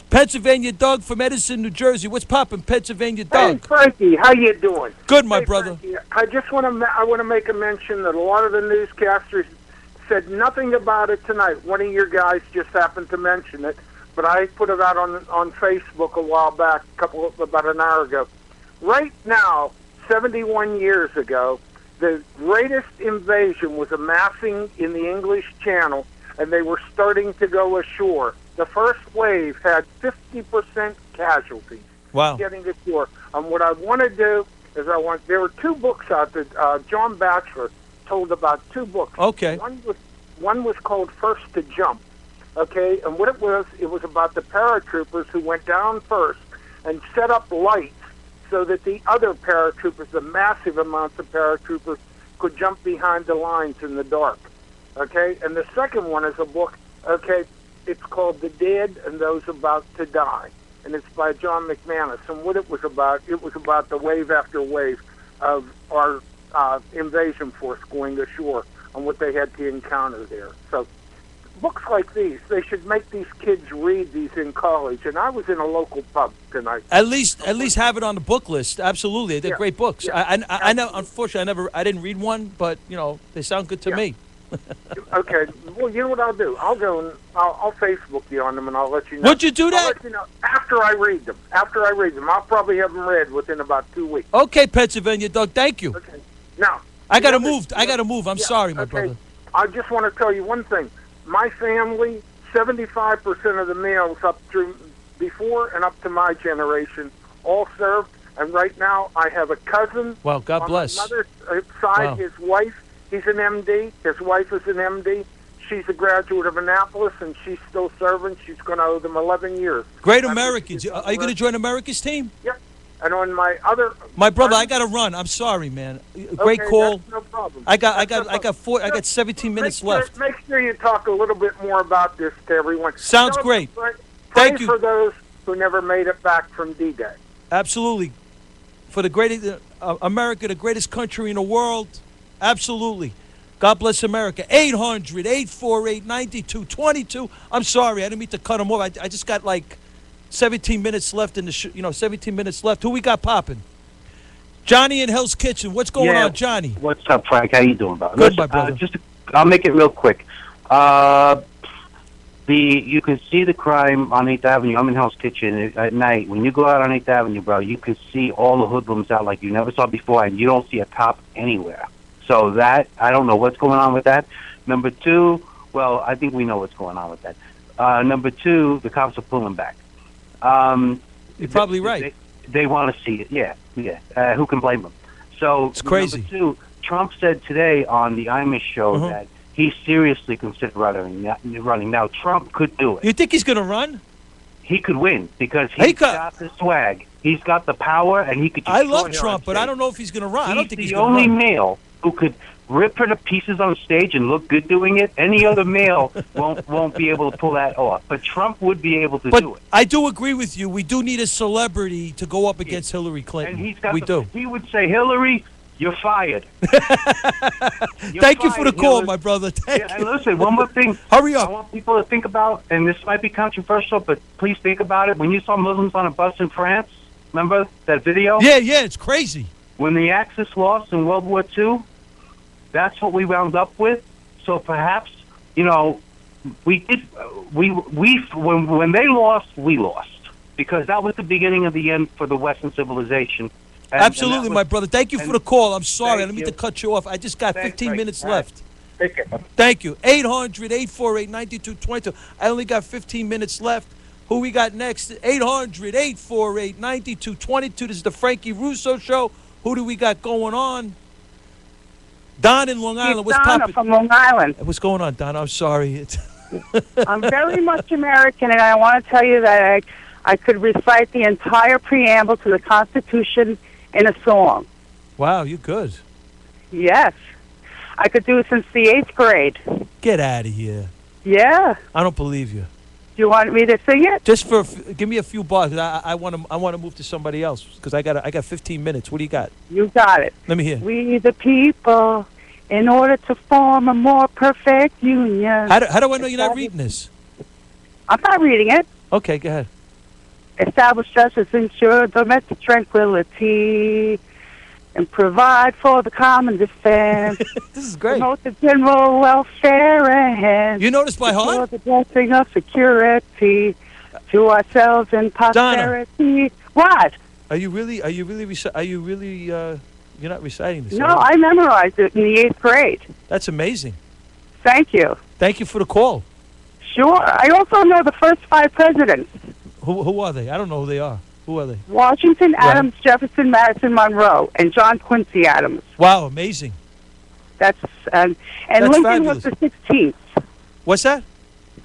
Pennsylvania Doug from Edison, New Jersey. What's popping, Pennsylvania
Hey,
Doug?
Frankie, how you doing?
Good, my
Hey,
brother.
Frankie, I just want to make a mention that a lot of the newscasters said nothing about it tonight. One of your guys just happened to mention it, but I put it out on Facebook a while back, about an hour ago. Right now, 71 years ago, the greatest invasion was amassing in the English Channel, and they were starting to go ashore. The first wave had 50% casualties getting ashore. And what I want to do is there were two books out that John Batchelor told about, two books.
Okay.
One was called First to Jump. Okay, and what it was about the paratroopers who went down first and set up lights so that the other paratroopers, the massive amounts of paratroopers, could jump behind the lines in the dark. Okay, and the second one is a book, okay, it's called The Dead and Those About to Die, and it's by John McManus. And what it was about the wave after wave of our invasion force going ashore and what they had to encounter there. So books like these, they should make these kids read these in college. And I was in a local pub tonight.
At least have it on the book list. Absolutely, they're great books.
Yeah.
I know. Unfortunately, I didn't read one, but they sound good to me.
Okay, well, you know what I'll do? I'll go and I'll Facebook you on them, and I'll let you know.
Would you do that?
I'll let you know after I read them. I'll probably have them read within about 2 weeks.
Okay, Pennsylvania Doug. Thank you.
Okay. Now
I gotta move. I'm sorry, my brother.
I just want to tell you one thing. My family, 75% of the males up through before and up to my generation all served, and right now I have a cousin.
Well, God bless.
On another side,
Wow.
his wife. He's an MD. His wife is an MD. She's a graduate of Annapolis, and she's still serving. She's going to owe them 11 years.
Great Americans. Are you going to join America's team?
Yep. And on my other...
My brother, I got to run. I'm sorry, man. Great
Okay,
call.
that's no problem.
I got 17 minutes left.
Make sure you talk a little bit more about this to everyone.
Sounds
Tell
great.
them,
Thank
pray
you.
for those who never made it back from D-Day.
Absolutely. For the greatest America, the greatest country in the world. Absolutely. God bless America. 800-848-9222. I'm sorry. I didn't mean to cut them off. I just got like 17 minutes left in the 17 minutes left. Who we got popping? Johnny in Hell's Kitchen. What's going on, Johnny?
What's up, Frank? How you doing, brother?
Good, my brother.
I'll make it real quick. You can see the crime on 8th Avenue. I'm in Hell's Kitchen at night. When you go out on 8th Avenue, bro, you can see all the hoodlums out like you never saw before, and you don't see a cop anywhere. So that, I don't know what's going on with that. Number two, well, I think we know what's going on with that. Number two, the cops are pulling back.
You're probably right.
They want to see it. Yeah. Who can blame them? So
it's crazy.
Number two, Trump said today on the Amish show that he seriously considered running. Now, Trump could do it.
You think he's going to run?
He could win because he's got the swag. He's got the power, and he could.
I love Trump, but I don't know if he's going to run. I don't think he's
the
going to
only
run.
male who could rip her to pieces on stage and look good doing it. Any other male won't be able to pull that off. But Trump would be able to do it.
I do agree with you. We do need a celebrity to go up against Hillary Clinton.
And he's got
we do.
He would say, Hillary, you're fired.
Thank you for the call, my brother. Thank you.
And listen, one more thing.
Hurry up.
I want people to think about, and this might be controversial, but please think about it. When you saw Muslims on a bus in France, Remember that video?
Yeah, it's crazy.
When the Axis lost in World War II, that's what we wound up with. So perhaps, when they lost, we lost. Because that was the beginning of the end for the Western civilization.
Absolutely, my brother. Thank you for the call. I'm sorry. I didn't mean
you.
to cut you off. I just got 15 minutes left.
Take care.
Thank you. 800-848-9222. I only got 15 minutes left. Who we got next? 800-848-9222. This is the Frankie Russo Show. Who do we got going on? Don in Long Island. What's
Donna
poppin'?
from Long Island.
What's going on, Don? I'm sorry.
I'm very much American, and I want to tell you that I could recite the entire preamble to the Constitution in a song.
Wow, you're good.
Yes. I could do it since the 8th grade.
Get out of here.
Yeah.
I don't believe you.
Do you want me to sing it?
Just give me a few bars. I want to move to somebody else because I got 15 minutes. What do you got?
You got it.
Let me hear.
We the people, in order to form a more perfect union.
How do I know you're not reading this?
I'm not reading it.
Okay, go ahead.
Establish justice, ensure domestic tranquility, and provide for the common defense.
This is great.
Promote the general welfare and
you know this by heart?
the blessing of security to ourselves and posterity. What?
Are you really? You're not reciting this?
No, I memorized it in the 8th grade.
That's amazing.
Thank you.
Thank you for the call.
Sure. I also know the first 5 presidents.
Who are they? I don't know who they are. Who are they?
Washington, Adams, Jefferson, Madison, Monroe, and John Quincy Adams.
Wow, amazing.
That's and Lincoln
fabulous.
was the 16th.
What's that?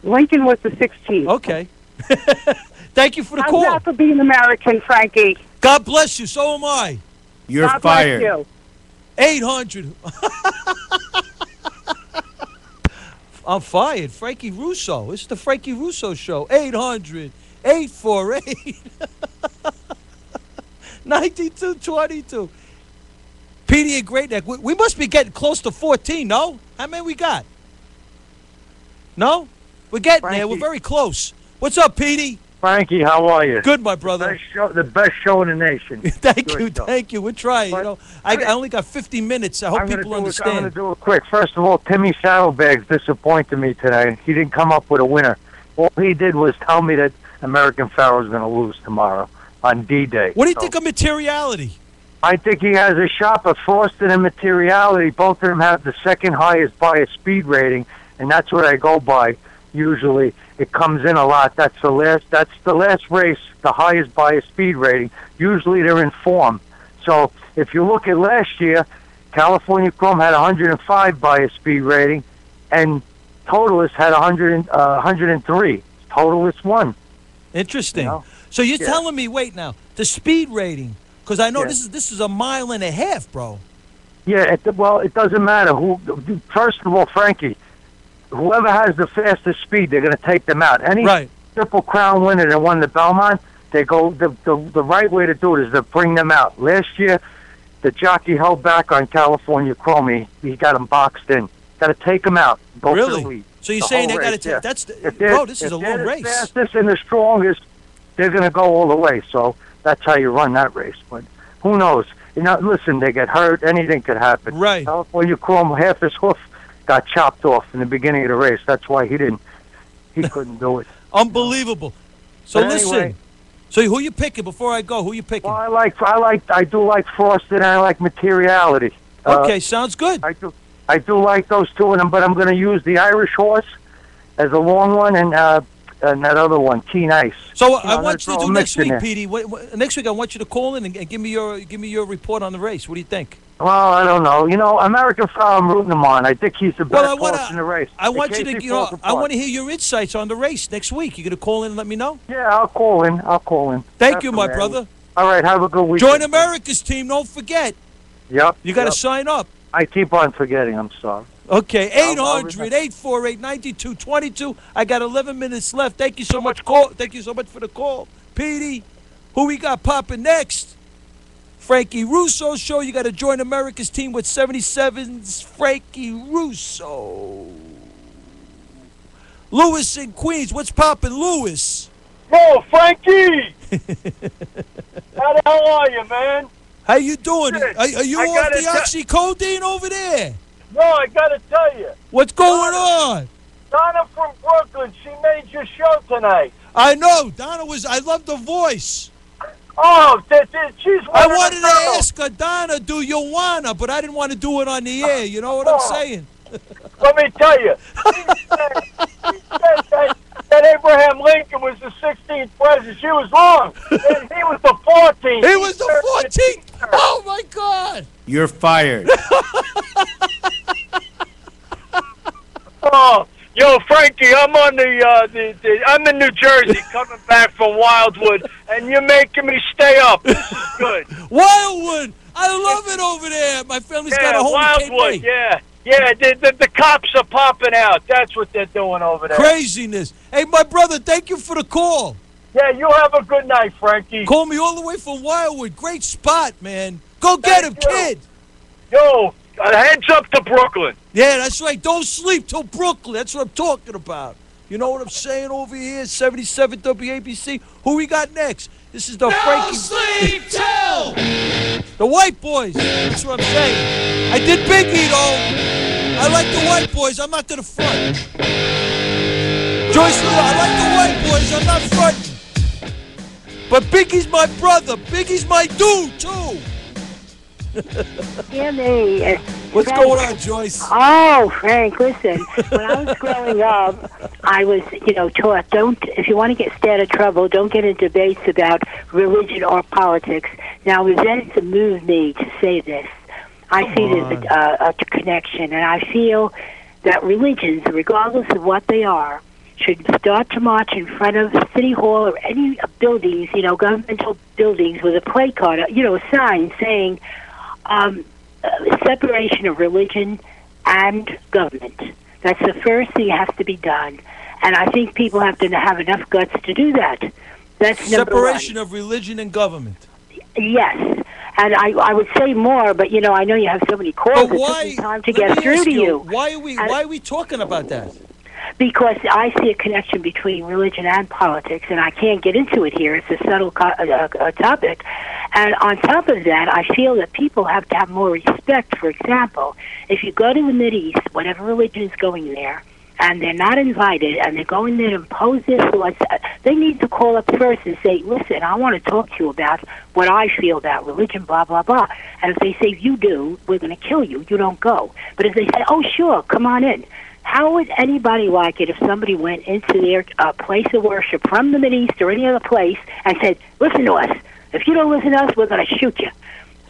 Lincoln was the 16th.
Okay. Thank you for the
How's
call.
that for being American, Frankie?
God bless you. So am I.
You're
God
fired.
Bless you.
800. I'm fired. Frankie Russo. It's the Frankie Russo Show. 800-848-9222. Petey and Great Neck. We must be getting close to 14, no? How many we got? No? We're getting there. We're very close. What's up, Petey?
Frankie, how are you?
Good, my brother.
The best show in the nation.
Thank you. We're trying. I only got 50 minutes. I hope people understand.
I'm going to do it quick. First of all, Timmy Saddlebags disappointed me today. He didn't come up with a winner. All he did was tell me that American Pharaoh is going to lose tomorrow on D-Day.
What do you think of materiality?
I think he has a shot, but Frosted and materiality, both of them have the second highest bias speed rating, and that's what I go by. Usually, it comes in a lot. That's the last race, the highest bias speed rating. Usually, they're in form. So, if you look at last year, California Chrome had 105 bias speed rating, and Totalist had 103. Totalist won.
Interesting.
You know?
So you're telling me, wait now, the speed rating, because I know this is a mile and a half, bro.
Yeah, it doesn't matter who. First of all, Frankie, whoever has the fastest speed, they're going to take them out. Any Triple Crown winner that won the Belmont, they go. The right way to do it is to bring them out. Last year, the jockey held back on California Chrome. He got him boxed in. Got to take them out. Go for the lead.
So you're saying they got to take? That's bro. This is a long race.
The fastest and the strongest, they're going to go all the way. So that's how you run that race. But who knows? Listen, they get hurt. Anything could happen.
Right.
California Chrome, half his hoof got chopped off in the beginning of the race. That's why he couldn't do it.
Unbelievable. So
But
listen.
anyway,
So who you picking before I go? Who you picking?
well, I do like Frosted and I like materiality.
Okay, sounds good.
I do like those two of them, but I'm going to use the Irish horse as a long one and that other one, Keen Ice.
So
You know,
I want
that's
you to
all
do next
mixed in
week,
there.
Petey. Next week I want you to call in and give me your report on the race. What do you think?
Well, I don't know. American Pharaoh, I'm rooting him on. I think he's the best horse in the race.
I want
In
you
case
to,
he falls
I
apart.
want to hear your insights on the race next week. You gonna call in and let me know?
Yeah, I'll call in.
Thank you, my
Definitely.
brother.
All right, have a good week.
Join America's team. Don't forget.
Yep.
You got to
yep.
sign up.
I keep on forgetting. I'm sorry.
Okay, 800-848-9222. I got 11 minutes left. Thank you so much. Thank you so much for the call, Petey. Who we got popping next? Frankie Russo Show. You got to join America's team with 77's Frankie Russo. Lewis in Queens. What's popping, Lewis?
Yo, Frankie! How the hell are you, man?
How you doing? Are you off the oxycodone over there?
No, I gotta tell you.
What's going on?
Donna from Brooklyn, she made your show tonight.
I know. Donna was, I love the voice.
Oh, she's one
I
of the
wanted to
girls.
ask her, Donna, do you wanna? But I didn't want to do it on the air. You know what I'm saying?
Let me tell you. She said that Abraham Lincoln was the 16th president. She was wrong. He was the 14th.
He was the 14th? Oh, my God.
You're fired.
Oh, yo, Frankie, I'm on I'm in New Jersey, coming back from Wildwood, and you're making me stay up. This is good.
Wildwood, I love it over there. My family's got a home in
Wildwood,
Cape May.
yeah. The cops are popping out. That's what they're doing over there.
Craziness. Hey, my brother, thank you for the call.
Yeah, you have a good night, Frankie.
Call me all the way from Wildwood. Great spot, man. Go get him, kid.
Yo, heads up to Brooklyn.
Yeah, that's right. Don't sleep till Brooklyn. That's what I'm talking about. You know what I'm saying over here? 77 WABC. Who we got next? This is the Frankie.
Sleep till
the White Boys. That's what I'm saying. I did Biggie, though. I like the White Boys. I'm not to the front. Joyce, I like the White Boys. I'm not fronting. But Biggie's my brother. Biggie's my dude, too.
Hear me.
What's
Frank,
going on, Joyce?
Oh, Frank, listen. When I was growing up, I was, taught, if you want to get stay out of trouble, don't get into debates about religion or politics. Now, events have moved me to say this. I see there's a connection, and I feel that religions, regardless of what they are, should start to march in front of City Hall or any buildings, governmental buildings with a placard, a sign saying, separation of religion and government. That's the first thing that has to be done. And I think people have to have enough guts to do that. That's
separation of religion and government.
Yes. And I would say more, but, I know you have so many calls. It took me time to get through to you.
Why are we talking about that?
Because I see a connection between religion and politics, and I can't get into it here. It's a subtle topic. And on top of that, I feel that people have to have more respect. For example, if you go to the Mideast, whatever religion is going there, and they're not invited, and they're going there to impose their thoughts, they need to call up first and say, listen, I want to talk to you about what I feel about religion, blah, blah, blah. And if they say, you do, we're going to kill you, you don't go. But if they say, oh, sure, come on in. How would anybody like it if somebody went into their place of worship from the Mideast or any other place and said, listen to us. If you don't listen to us, we're going to shoot you.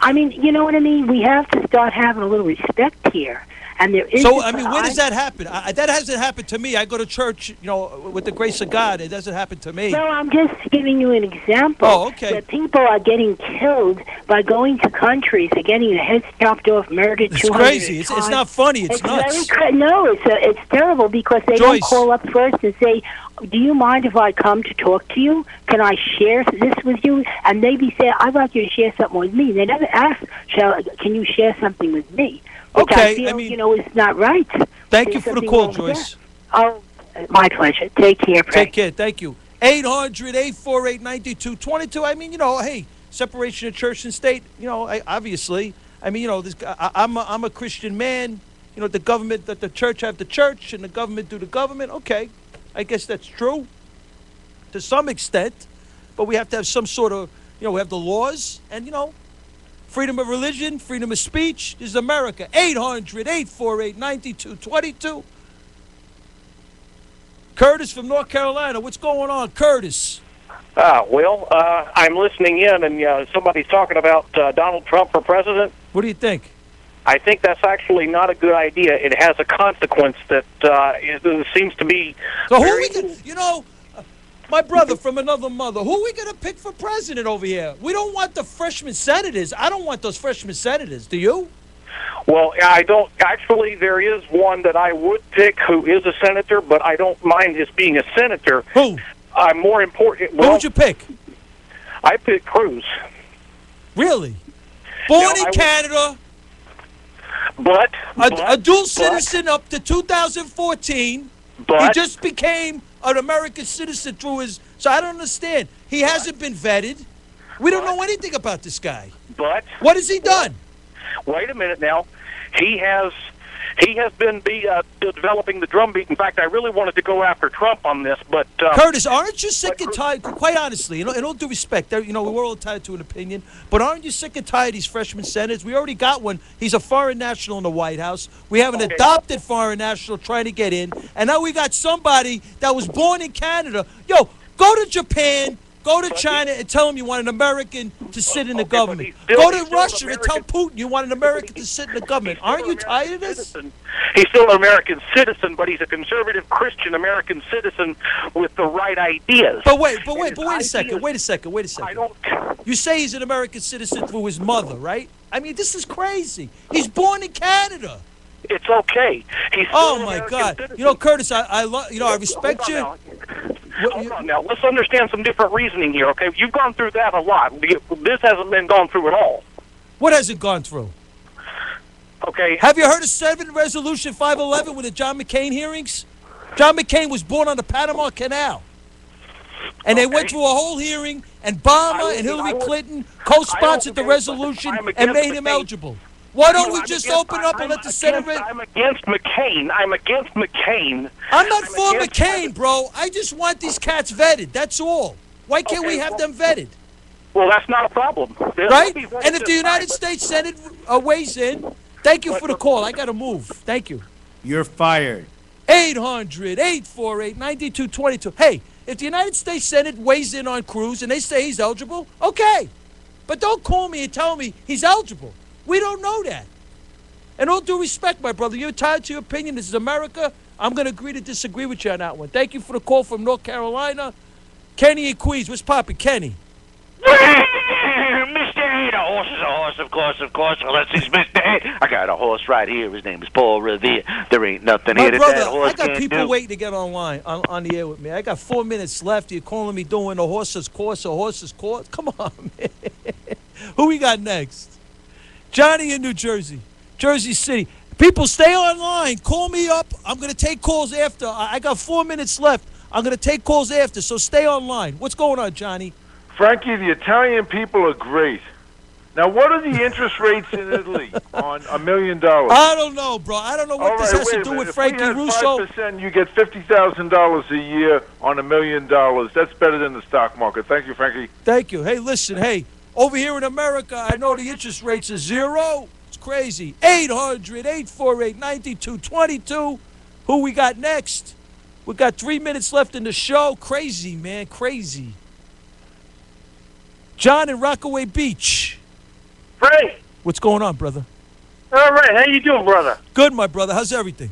I mean, you know what I mean? We have to start having a little respect here. And there is.
So, where does that happen? That hasn't happened to me. I go to church, with the grace of God. It doesn't happen to me.
No, I'm just giving you an example.
Oh, okay.
That people are getting killed by going to countries. They're getting their heads chopped off, murdered.
It's crazy. It's not funny. It's nuts.
No, it's terrible because they don't call up first and say, do you mind if I come to talk to you? Can I share this with you? And maybe say, I'd like you to share something with me. They never ask, can you share something with me? Which
okay,
I feel, is not right.
Thank you for the call, Joyce.
Oh, my pleasure. Take care, Frank.
Take care. Thank you. 800-848-9222. I mean, hey, separation of church and state, obviously. I mean, I'm a Christian man. The government, that the church have the church and the government do the government. Okay, I guess that's true to some extent. But we have to have some sort of, we have the laws and, freedom of religion, freedom of speech. This is America. 800-848-9222. Curtis from North Carolina. What's going on, Curtis?
I'm listening in, and somebody's talking about Donald Trump for president.
What do you think?
I think that's actually not a good idea. It has a consequence that seems to be.
So who we can, my brother from another mother, who are we going to pick for president over here? We don't want the freshman senators. I don't want those freshman senators. Do you?
Well, I don't. Actually, there is one that I would pick who is a senator, but I don't mind his being a senator.
Who?
I'm more important.
Who would you pick?
I pick Cruz.
Really? Born in Canada.
But
a dual citizen up to 2014.
But
he just became an American citizen through his. So I don't understand. He hasn't been vetted. We don't know anything about this guy.
But
what has he done?
Wait a minute now. He has been developing the drumbeat. In fact, I really wanted to go after Trump on this, but
Curtis, aren't you sick and tired? Quite honestly, in all due respect, we're all entitled to an opinion, but aren't you sick and tired of these freshman senators? We already got one. He's a foreign national in the White House. We have an adopted foreign national trying to get in, and now we got somebody that was born in Canada. Yo, go to Japan. Go to China and tell them you want an American to sit in the government. Go to Russia and tell Putin you want an American to sit in the government. Aren't you tired of this?
He's still an American citizen, but he's a conservative Christian American citizen with the right ideas.
But wait a second. I don't. You say he's an American citizen through his mother, right? I mean, this is crazy. He's born in Canada.
It's okay. He's
oh my God! Citizen. Curtis, I respect you.
Hold on now. Let's understand some different reasoning here, okay? You've gone through that a lot. This hasn't been gone through at all.
What has it gone through?
Okay.
Have you heard of Senate Resolution 511 with the John McCain hearings? John McCain was born on the Panama Canal. And they went through a whole hearing, and Obama and Hillary Clinton co-sponsored the resolution and made him eligible. Why don't we just open up and let the Senate...
I'm against McCain. I'm
not for McCain, bro. I just want these cats vetted. That's all. Why can't we have them vetted?
Well, that's not a problem.
Right? And if the United States Senate weighs in, thank you for the call. I got to move. Thank you.
You're fired.
800-848-9222. Hey, if the United States Senate weighs in on Cruz and they say he's eligible, okay. But don't call me and tell me he's eligible. We don't know that. And all due respect, my brother, you're entitled to your opinion. This is America. I'm going to agree to disagree with you on that one. Thank you for the call from North Carolina. Kenny and Queens. What's poppin', Kenny?
Mr. A, the horse is a horse, of course, unless he's Mr. A. I got a horse right here. His name is Paul Revere. There ain't nothing here that that horse can't do.
I got people waiting to get online, on the air with me. I got 4 minutes left. You're calling me doing a horse's course. Come on, man. Who we got next? Johnny in New Jersey, Jersey City. People, stay online. Call me up. I'm going to take calls after. I got 4 minutes left. I'm going to take calls after, so stay online. What's going on, Johnny?
Frankie, the Italian people are great. Now, what are the interest rates in Italy on $1 million?
I don't know, bro. I don't know what this has to do with Frankie Russo.
If we had 5%, you get $50,000 a year on $1 million. That's better than the stock market. Thank you, Frankie.
Thank you. Hey, listen, over here in America, I know the interest rates are 0. It's crazy. 800-848-9222. Who we got next? We got 3 minutes left in the show. Crazy, man. Crazy. John in Rockaway Beach.
Frank.
What's going on, brother?
All right. How you doing, brother?
Good, my brother. How's everything?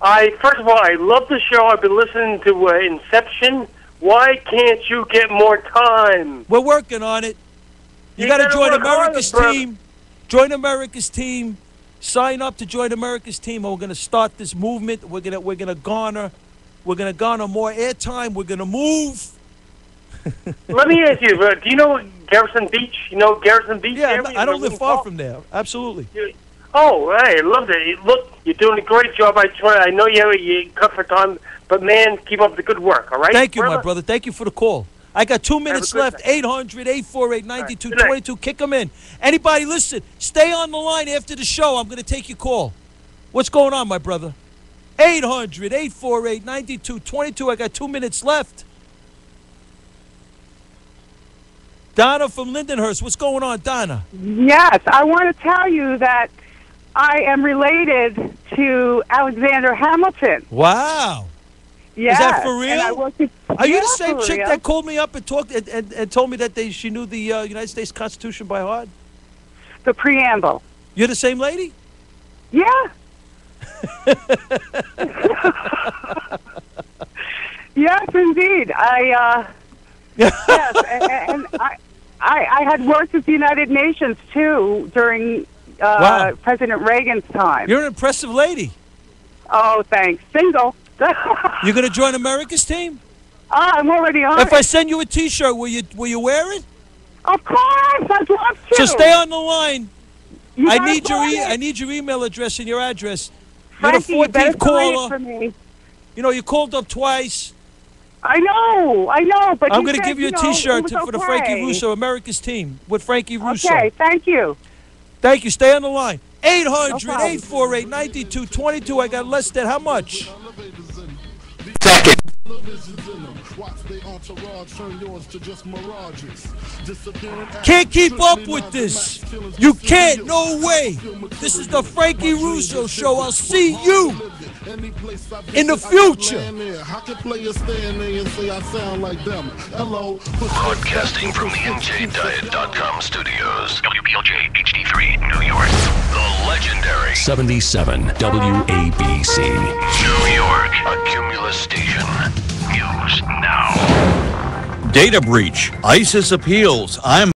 First of all, I love the show. I've been listening to Inception. Why can't you get more time?
We're working on it. You got to join America's team. Join America's team. Sign up to join America's team, and we're going to start this movement. We're gonna garner more airtime. We're gonna move.
Let me ask you, do you know Garrison Beach? You know Garrison Beach?
Yeah, I don't live far from there. Absolutely.
Oh, I love it. Look, you're doing a great job. I know you cut for time, but man, keep up the good work. All right.
Thank you, my brother. Thank you for the call. I got 2 minutes left. 800-848-9222. Kick them in. Anybody, listen, stay on the line after the show. I'm going to take your call. What's going on, my brother? 800-848-9222. I got 2 minutes left. Donna from Lindenhurst. What's going on, Donna?
Yes, I want to tell you that I am related to Alexander Hamilton.
Wow.
Yes.
Is that for real? Are you the
Yeah,
same
for
chick
real.
that called me up and talked and told me that she knew the United States Constitution by heart?
The preamble.
You're the same lady?
Yeah. Yes, indeed. Yes, and I had worked with the United Nations too during
Wow.
President Reagan's time.
You're an impressive lady.
Oh, thanks. Single.
You're going to join America's team?
I'm already on
If
it.
I send you a T-shirt, will you wear it?
Of course, I'd love to.
So stay on the line.
You
I
gotta
need your
call me.
I need your email address and your address.
Frankie,
You're
you better
the 14th
create
caller.
for me.
You know, you called up twice.
I know, but
I'm
going to
give you a T-shirt for the Frankie Russo, America's team, with Frankie Russo.
Okay, thank you.
Thank you. Stay on the line. 800-848-9222. I got less than how much?
Second.
Can't keep up with this. You can't. No way. This is the Frankie Russo Show. I'll see you in the future.
Broadcasting from the NJDiet.com studios. WPLJ HD3, New York. The legendary 77 WABC. New York, a Cumulus station. News now.
Data breach. ISIS appeals. I'm